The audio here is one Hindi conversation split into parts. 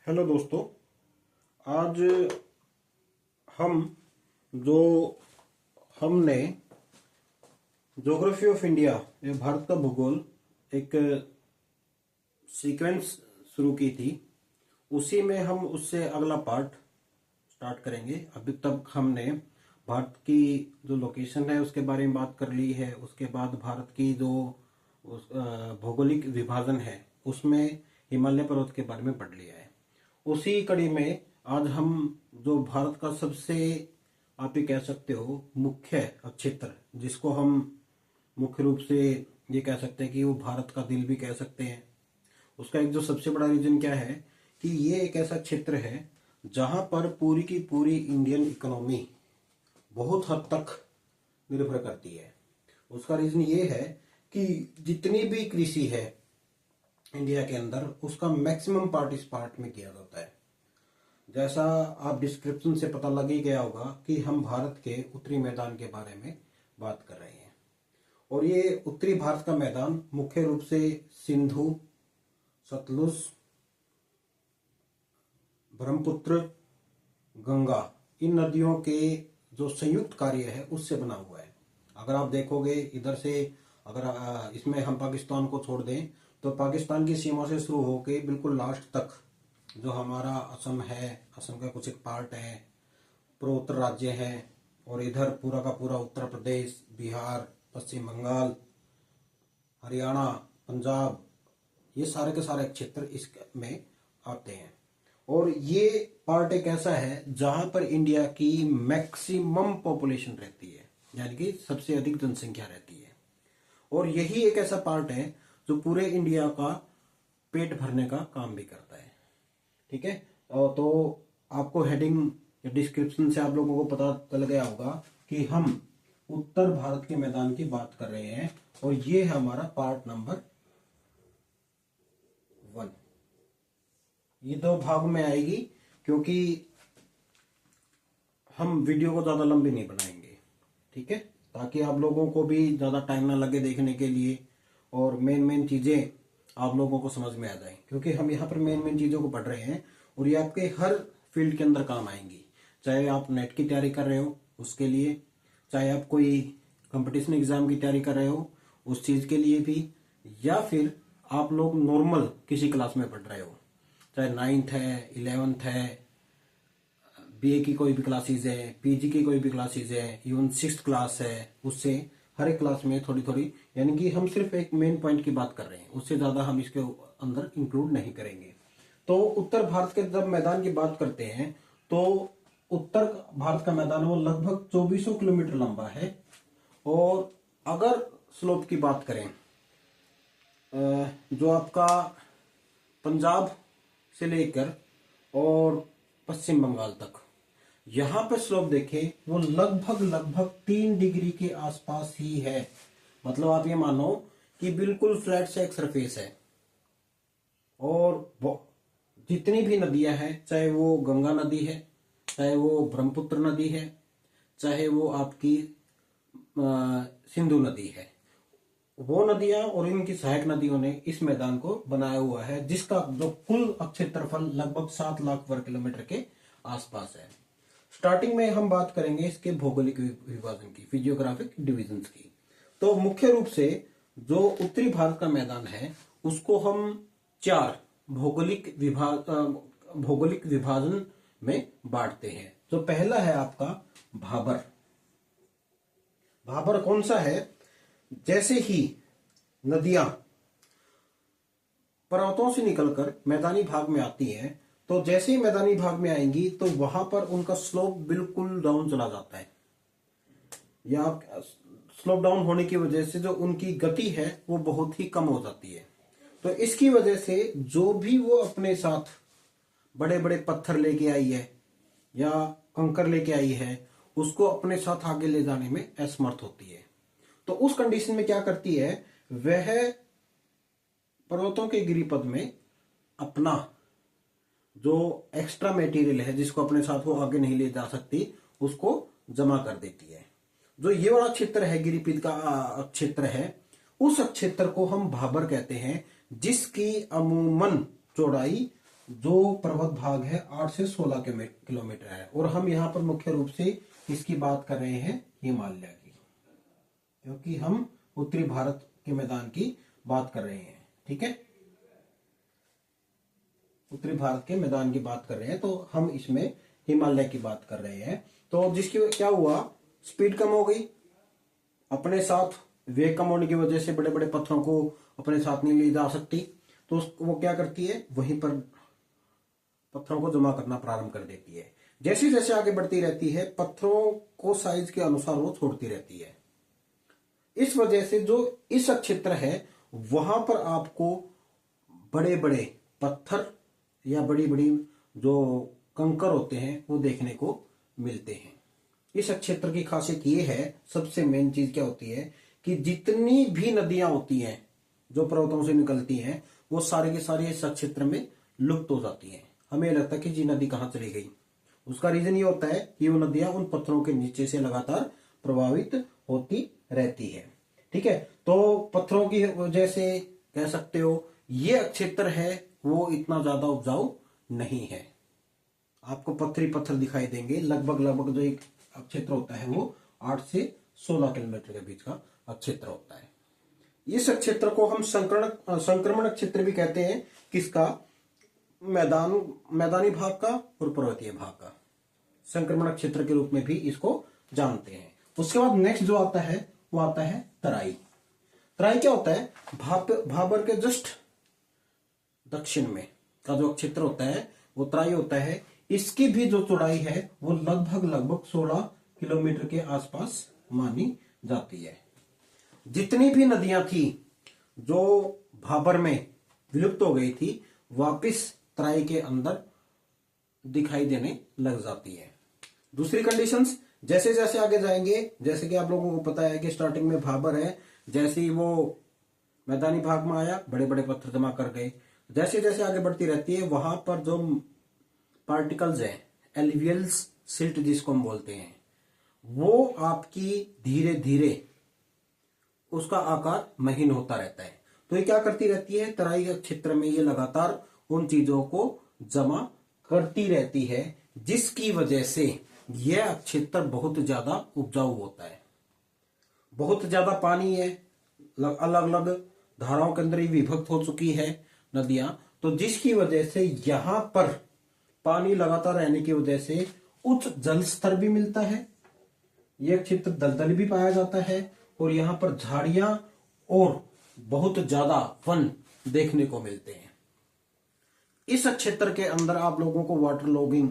हेलो दोस्तों। आज हम जो हमने ज्योग्राफी ऑफ इंडिया या भारत का भूगोल एक सीक्वेंस शुरू की थी, उसी में हम उससे अगला पार्ट स्टार्ट करेंगे। अभी तक हमने भारत की जो लोकेशन है उसके बारे में बात कर ली है। उसके बाद भारत की जो भौगोलिक विभाजन है उसमें हिमालय पर्वत के बारे में पढ़ लिया है। उसी कड़ी में आज हम जो भारत का सबसे, आप ये कह सकते हो, मुख्य क्षेत्र, जिसको हम मुख्य रूप से ये कह सकते हैं कि वो भारत का दिल भी कह सकते हैं, उसका एक जो सबसे बड़ा रीजन क्या है कि ये एक ऐसा क्षेत्र है जहां पर पूरी की पूरी इंडियन इकोनॉमी बहुत हद तक निर्भर करती है। उसका रीजन ये है कि जितनी भी कृषि है इंडिया के अंदर, उसका मैक्सिमम पार्ट इस पार्ट में किया जाता है। जैसा आप डिस्क्रिप्शन से पता लग ही गया होगा कि हम भारत के उत्तरी मैदान के बारे में बात कर रहे हैं। और ये उत्तरी भारत का मैदान मुख्य रूप से सिंधु, सतलुज, ब्रह्मपुत्र, गंगा, इन नदियों के जो संयुक्त कार्य है उससे बना हुआ है। अगर आप देखोगे इधर से, अगर इसमें हम पाकिस्तान को छोड़ दें तो पाकिस्तान की सीमा से शुरू होके बिल्कुल लास्ट तक जो हमारा असम है, असम का कुछ एक पार्ट है, पूर्वोत्तर राज्य है, और इधर पूरा का पूरा उत्तर प्रदेश, बिहार, पश्चिम बंगाल, हरियाणा, पंजाब, ये सारे के सारे क्षेत्र इसमें आते हैं। और ये पार्ट एक ऐसा है जहां पर इंडिया की मैक्सिमम पॉपुलेशन रहती है, यानी कि सबसे अधिक जनसंख्या रहती है। और यही एक ऐसा पार्ट है जो पूरे इंडिया का पेट भरने का काम भी करता है। ठीक है, और तो आपको हेडिंग या डिस्क्रिप्शन से आप लोगों को पता चल गया होगा कि हम उत्तर भारत के मैदान की बात कर रहे हैं, और ये है हमारा पार्ट नंबर 1। ये 2 भाग में आएगी क्योंकि हम वीडियो को ज्यादा लंबी नहीं बनाएंगे, ठीक है, ताकि आप लोगों को भी ज्यादा टाइम ना लगे देखने के लिए, और मेन चीजें आप लोगों को समझ में आ जाए, क्योंकि हम यहाँ पर मेन चीजों को पढ़ रहे हैं और ये आपके हर फील्ड के अंदर काम आएंगी। चाहे आप नेट की तैयारी कर रहे हो उसके लिए, चाहे आप कोई कंपटीशन एग्जाम की तैयारी कर रहे हो उस चीज के लिए भी, या फिर आप लोग नॉर्मल किसी क्लास में पढ़ रहे हो, चाहे 9th है, 11th है, बीए की कोई भी क्लासेज है, पीजी की कोई भी क्लासेज है, इवन 6th क्लास है, उससे हर एक क्लास में थोड़ी थोड़ी, यानी कि हम सिर्फ एक मेन पॉइंट की बात कर रहे हैं, उससे ज्यादा हम इसके अंदर इंक्लूड नहीं करेंगे। तो उत्तर भारत के जब मैदान की बात करते हैं तो उत्तर भारत का मैदान वो लगभग 2400 किलोमीटर लंबा है। और अगर स्लोप की बात करें, जो आपका पंजाब से लेकर और पश्चिम बंगाल तक, यहां पर स्लोप देखें वो लगभग 3 डिग्री के आसपास ही है। मतलब आप ये मानो कि बिल्कुल फ्लैट से एक सरफेस है। और जितनी भी नदियां हैं, चाहे वो गंगा नदी है, चाहे वो ब्रह्मपुत्र नदी है, चाहे वो आपकी सिंधु नदी है, वो नदियां और इनकी सहायक नदियों ने इस मैदान को बनाया हुआ है, जिसका जो कुल क्षेत्रफल लगभग 7 लाख वर्ग किलोमीटर के आसपास है। स्टार्टिंग में हम बात करेंगे इसके भौगोलिक विभाजन की, फिजियोग्राफिक डिविजन्स की। तो मुख्य रूप से जो उत्तरी भारत का मैदान है उसको हम 4 भौगोलिक विभाजन में बांटते हैं। तो पहला है आपका भाबर। भाबर कौन सा है? जैसे ही नदियां पर्वतों से निकलकर मैदानी भाग में आती हैं, तो जैसे ही मैदानी भाग में आएंगी तो वहां पर उनका स्लोप बिल्कुल डाउन चला जाता है, या स्लोप डाउन होने की वजह से जो उनकी गति है वो बहुत ही कम हो जाती है। तो इसकी वजह से जो भी वो अपने साथ बड़े बड़े पत्थर लेके आई है या कंकर लेके आई है, उसको अपने साथ आगे ले जाने में असमर्थ होती है। तो उस कंडीशन में क्या करती है, वह पर्वतों के गिरिपद में अपना जो एक्स्ट्रा मटेरियल है जिसको अपने साथ वो आगे नहीं ले जा सकती, उसको जमा कर देती है। जो ये वाला क्षेत्र है, गिरिपद का क्षेत्र है, उस क्षेत्र को हम भाबर कहते हैं, जिसकी अमूमन चौड़ाई जो पर्वत भाग है 8 से 16 किलोमीटर है। और हम यहाँ पर मुख्य रूप से इसकी बात कर रहे हैं हिमालय की, क्योंकि हम उत्तरी भारत के मैदान की बात कर रहे हैं। ठीक है, उत्तरी भारत के मैदान की बात कर रहे हैं, तो हम इसमें हिमालय की बात कर रहे हैं। तो जिसकी क्या हुआ, स्पीड कम हो गई, अपने साथ वेग कम होने की वजह से बड़े बड़े पत्थरों को अपने साथ नहीं ले जा सकती, तो वो क्या करती है, वहीं पर पत्थरों को जमा करना प्रारंभ कर देती है। जैसे जैसे आगे बढ़ती रहती है, पत्थरों को साइज के अनुसार वो छोड़ती रहती है। इस वजह से जो इस क्षेत्र है वहां पर आपको बड़े बड़े पत्थर या बड़ी बड़ी जो कंकर होते हैं वो देखने को मिलते हैं। इस क्षेत्र की खासियत ये है, सबसे मेन चीज क्या होती है कि जितनी भी नदियां होती हैं जो पर्वतों से निकलती हैं, वो सारी की सारी इस क्षेत्र में लुप्त हो जाती हैं। हमें लगता है कि जी नदी कहाँ चली गई, उसका रीजन ये होता है कि वो नदियां उन पत्थरों के नीचे से लगातार प्रभावित होती रहती है। ठीक है, तो पत्थरों की वजह से कह सकते हो ये क्षेत्र है वो इतना ज्यादा उपजाऊ नहीं है। आपको पत्थरी पत्थर दिखाई देंगे, लगभग लगभग जो एक क्षेत्र होता है वो 8 से 16 किलोमीटर के बीच का क्षेत्र होता है। इस क्षेत्र को हम संक्रमण क्षेत्र भी कहते हैं। किसका, मैदानी भाग का और पर्वतीय भाग का संक्रमण क्षेत्र के रूप में भी इसको जानते हैं। उसके बाद नेक्स्ट जो आता है वो आता है तराई। तराई क्या होता है, भाबर के जस्ट दक्षिण में का जो क्षेत्र होता है वो तराई होता है। इसकी भी जो चौड़ाई है वो लगभग 16 किलोमीटर के आसपास मानी जाती है। जितनी भी नदियां थी जो भाबर में विलुप्त हो गई थी, वापिस तराई के अंदर दिखाई देने लग जाती है। दूसरी कंडीशंस, जैसे जैसे आगे जाएंगे, जैसे कि आप लोगों को पता है कि स्टार्टिंग में भाबर है, जैसे ही वो मैदानी भाग में आया बड़े बड़े पत्थर जमा कर गए। जैसे जैसे आगे बढ़ती रहती है, वहां पर जो पार्टिकल्स है, एल्यूवियल्स सिल्ट जिसको हम बोलते हैं, वो आपकी धीरे धीरे उसका आकार महीन होता रहता है। तो ये क्या करती रहती है, तराई के क्षेत्र में ये लगातार उन चीजों को जमा करती रहती है, जिसकी वजह से यह क्षेत्र बहुत ज्यादा उपजाऊ होता है। बहुत ज्यादा पानी है, अलग अलग धाराओं के अंदर ही विभक्त हो चुकी है नदियां, तो जिसकी वजह से यहां पर पानी लगातार रहने की वजह से उच्च जल स्तर भी मिलता है, यह क्षेत्र दलदल भी पाया जाता है, और यहां पर झाड़ियां और बहुत ज्यादा वन देखने को मिलते हैं। इस क्षेत्र के अंदर आप लोगों को वाटर लॉगिंग,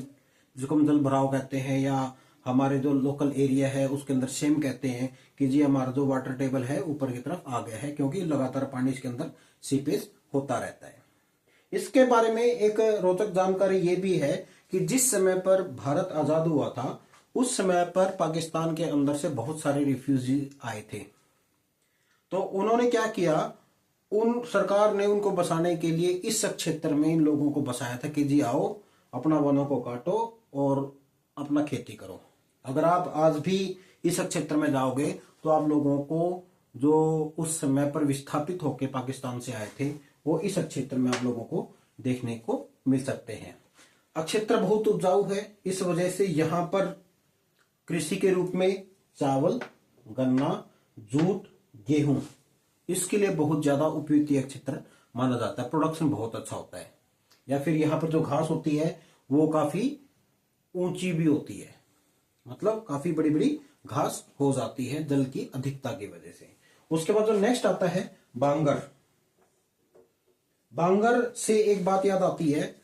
जिसको हम जल भराव कहते हैं, या हमारे जो लोकल एरिया है उसके अंदर सेम कहते हैं कि जी हमारा जो वाटर टेबल है ऊपर की तरफ आ गया है, क्योंकि लगातार पानी इसके अंदर सीपेज होता रहता है। इसके बारे में एक रोचक जानकारी ये भी है कि जिस समय पर भारत आजाद हुआ था, उस समय पर पाकिस्तान के अंदर से बहुत सारे रिफ्यूजी आए थे। तो उन्होंने क्या किया, उन सरकार ने उनको बसाने के लिए इस क्षेत्र में इन लोगों को बसाया था कि जी आओ अपना वनों को काटो और अपना खेती करो। अगर आप आज भी इस क्षेत्र में जाओगे तो आप लोगों को जो उस समय पर विस्थापित होकर पाकिस्तान से आए थे वो इस क्षेत्र में आप लोगों को देखने को मिल सकते हैं। क्षेत्र बहुत उपजाऊ है, इस वजह से यहाँ पर कृषि के रूप में चावल, गन्ना, जूट, गेहूं इसके लिए बहुत ज्यादा उपयुक्त क्षेत्र माना जाता है। प्रोडक्शन बहुत अच्छा होता है। या फिर यहाँ पर जो घास होती है वो काफी ऊंची भी होती है, मतलब काफी बड़ी बड़ी घास हो जाती है जल की अधिकता की वजह से। उसके बाद जो नेक्स्ट आता है बांगर। बांगर से एक बात याद आती है,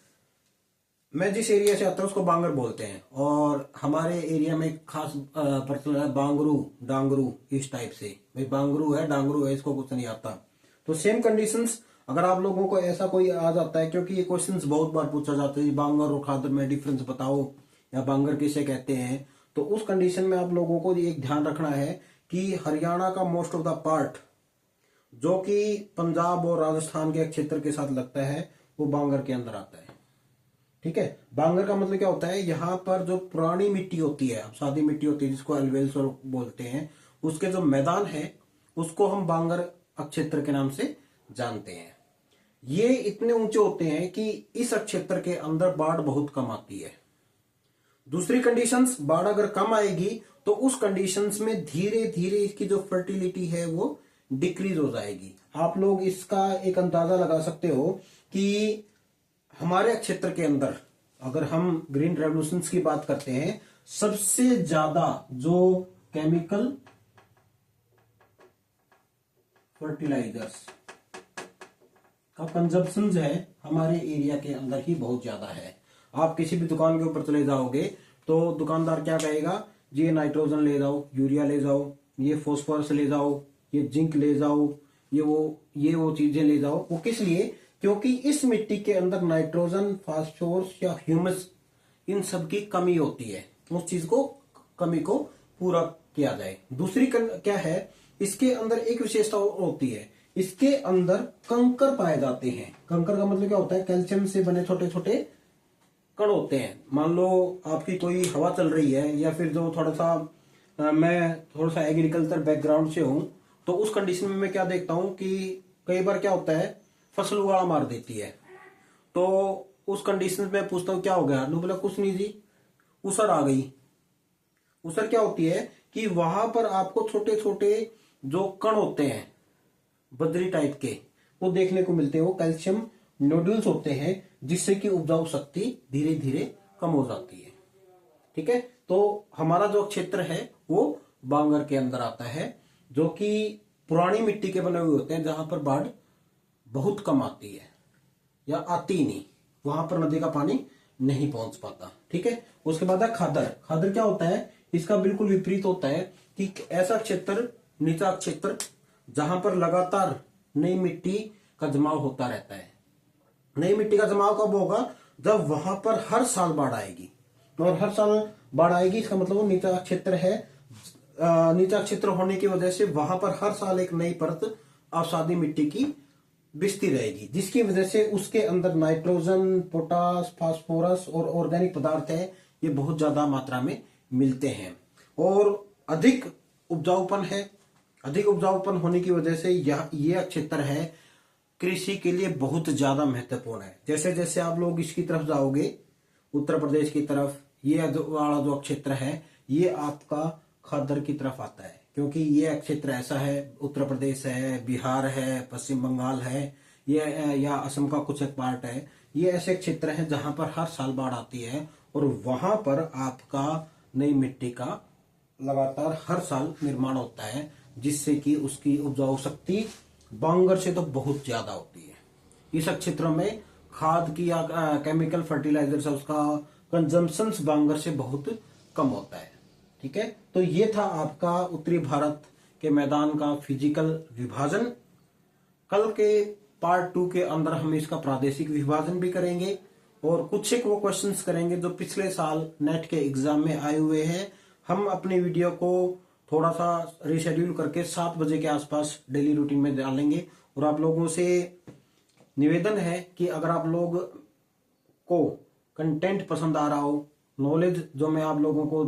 मैं जिस एरिया से आता हूं उसको बांगर बोलते हैं, और हमारे एरिया में खास प्रचलन है बांगरू, डांगरू, इस टाइप से। भाई बांगरू है, डांगरू है, इसको कुछ नहीं आता। तो सेम कंडीशंस अगर आप लोगों को ऐसा कोई आ जाता है, क्योंकि ये क्वेश्चंस बहुत बार पूछा जाता है बांगर और खादर में डिफरेंस बताओ या बांगर किसे कहते हैं, तो उस कंडीशन में आप लोगों को एक ध्यान रखना है कि हरियाणा का मोस्ट ऑफ द पार्ट जो कि पंजाब और राजस्थान के क्षेत्र के साथ लगता है वो बांगर के अंदर आता है। ठीक है, बांगर का मतलब क्या होता है, यहाँ पर जो पुरानी मिट्टी होती है, अब सादी मिट्टी होती है जिसको एल्वेल्स बोलते हैं, उसके जो मैदान है उसको हम बांगर क्षेत्र के नाम से जानते हैं। ये इतने ऊंचे होते हैं कि इस क्षेत्र के अंदर बाढ़ बहुत कम आती है। दूसरी कंडीशंस, बाढ़ अगर कम आएगी तो उस कंडीशंस में धीरे धीरे इसकी जो फर्टिलिटी है वो डिक्रीज हो जाएगी। आप लोग इसका एक अंदाजा लगा सकते हो कि हमारे क्षेत्र के अंदर अगर हम ग्रीन रेवोल्यूशन की बात करते हैं, सबसे ज्यादा जो केमिकल फर्टिलाइजर्स का कंजप्शन है हमारे एरिया के अंदर ही बहुत ज्यादा है। आप किसी भी दुकान के ऊपर चले जाओगे तो दुकानदार क्या कहेगा, जी ये नाइट्रोजन ले जाओ, यूरिया ले जाओ, ये फॉस्फोरस ले जाओ, ये जिंक ले जाओ, ये वो चीजें ले जाओ। वो किस लिए? क्योंकि इस मिट्टी के अंदर नाइट्रोजन, फास्फोरस या ह्यूमस इन सब की कमी होती है, उस चीज को कमी को पूरा किया जाए। दूसरी क्या है, इसके अंदर एक विशेषता होती है, इसके अंदर कंकर पाए जाते हैं। कंकर का मतलब क्या होता है? कैल्शियम से बने छोटे छोटे कण होते हैं। मान लो आपकी कोई हवा चल रही है, या फिर जो मैं थोड़ा सा एग्रीकल्चर बैकग्राउंड से हूं, तो उस कंडीशन में मैं क्या देखता हूं कि कई बार क्या होता है, फसल उगाड़ा मार देती है। तो उस कंडीशन में पूछता हूं क्या हो गया, बोला कुछ नहीं जी, उसर आ गई। उसर क्या होती है कि वहां पर आपको छोटे छोटे जो कण होते हैं बद्री टाइप के, वो देखने को मिलते हैं। वो कैल्शियम नोड्यूल्स होते हैं, जिससे कि उपजाऊ शक्ति धीरे धीरे कम हो जाती है। ठीक है, तो हमारा जो क्षेत्र है वो बांगर के अंदर आता है, जो कि पुरानी मिट्टी के बने हुए होते हैं, जहां पर बाढ़ बहुत कम आती है या आती ही नहीं, वहां पर नदी का पानी नहीं पहुंच पाता। ठीक है, उसके बाद है खादर। खादर क्या होता है? इसका बिल्कुल विपरीत होता है कि ऐसा क्षेत्र, नीचा क्षेत्र, जहां पर लगातार नई मिट्टी का जमाव होता रहता है। नई मिट्टी का जमाव कब होगा? जब वहां पर हर साल बाढ़ आएगी। और हर साल बाढ़ आएगी, इसका मतलब वो नीचा क्षेत्र है। नीचा क्षेत्र होने की वजह से वहां पर हर साल एक नई परत अवसादी मिट्टी की बिछती रहेगी, जिसकी वजह से उसके अंदर नाइट्रोजन, पोटास, फास्फोरस और ऑर्गेनिक पदार्थ है, ये बहुत ज्यादा मात्रा में मिलते हैं और अधिक उपजाऊपन है। अधिक उपजाऊपन होने की वजह से यह क्षेत्र है कृषि के लिए बहुत ज्यादा महत्वपूर्ण है। जैसे जैसे आप लोग इसकी तरफ जाओगे, उत्तर प्रदेश की तरफ, ये वाला जो क्षेत्र है ये आपका खादर की तरफ आता है, क्योंकि ये क्षेत्र ऐसा है, उत्तर प्रदेश है, बिहार है, पश्चिम बंगाल है, ये या असम का कुछ एक पार्ट है, ये ऐसे क्षेत्र हैं जहां पर हर साल बाढ़ आती है और वहां पर आपका नई मिट्टी का लगातार हर साल निर्माण होता है, जिससे कि उसकी उपजाऊ शक्ति बांगर से तो बहुत ज्यादा होती है। इस क्षेत्र में खाद की या केमिकल फर्टिलाइजर से उसका कंजम्पशन बांगर से बहुत कम होता है। ठीक है, तो ये था आपका उत्तरी भारत के मैदान का फिजिकल विभाजन। कल के पार्ट 2 के अंदर हम इसका प्रादेशिक विभाजन भी करेंगे और कुछ एक वो क्वेश्चंस करेंगे जो पिछले साल नेट के एग्जाम में आए हुए हैं। हम अपने वीडियो को थोड़ा सा रिशेड्यूल करके 7 बजे के आसपास डेली रूटीन में डालेंगे। और आप लोगों से निवेदन है कि अगर आप लोग को कंटेंट पसंद आ रहा हो, नॉलेज जो मैं आप लोगों को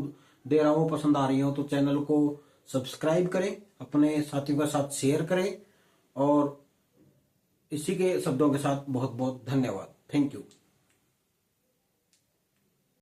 दे रहा हूं पसंद आ रही हो, तो चैनल को सब्सक्राइब करें, अपने साथियों के साथ शेयर करें। और इसी के शब्दों के साथ बहुत बहुत धन्यवाद। Thank you.